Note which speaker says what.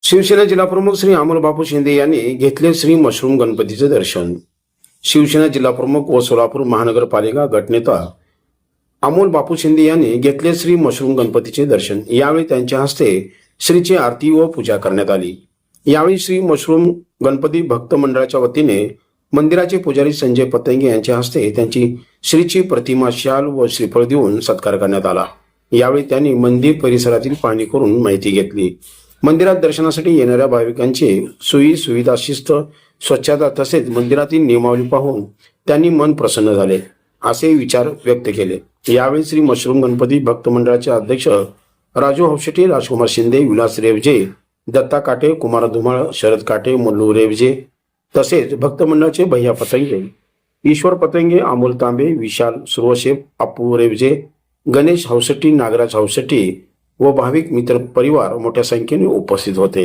Speaker 1: शिवसेना जिल्हाप्रमुख श्री अमोल बापू शिंदे यांनी घेतले श्री मशरूम गणपतीचे दर्शन। शिवसेना जिल्हाप्रमुख व सोलापूर महानगरपालिका गटनेता अमोल बापू शिंदे यांनी घेतले श्री मशरूम गणपतीचे दर्शन। यावेळी त्यांच्या हस्ते श्रीची आरती व पूजा करण्यात आली। यावेळी श्री मशरूम गणपती भक्त मंडळाच्या वतीने मंदिराचे पुजारी संजय पतंगे यांच्या हस्ते त्यांची श्रीची प्रतिमा शाल व श्रीफळ देऊन सत्कार करण्यात आला। यावेळी त्यांनी मंदिर परिसरातील पाहणी करून माहिती घेतली। मंदिरात दर्शनासाठी येणाऱ्या भाविकांची सोयी सुविधा, शिस्त, स्वच्छता तसेच मंदिरातील नियमावली पाहून त्यांनी मन प्रसन्न झाले असे विचार व्यक्त केले। यावेळी श्री मशरूम गणपती भक्त मंडळाचे अध्यक्ष राजू हौशेटे, राजकुमार शिंदे, विलास रेवजे, दत्ता काटे, कुमार धुमाळ, शरद काटे, मल्लू रेवजे तसेच भक्त मंडळाचे भैया पतंगे, ईश्वर पतंगे, अमोल तांबे, विशाल सुरवशे, अप्पू रेवजे, गणेश हौशेटी, नागराज हौशेटी व भाविक मित्र परिवार मोठ्या संख्येने उपस्थित होते।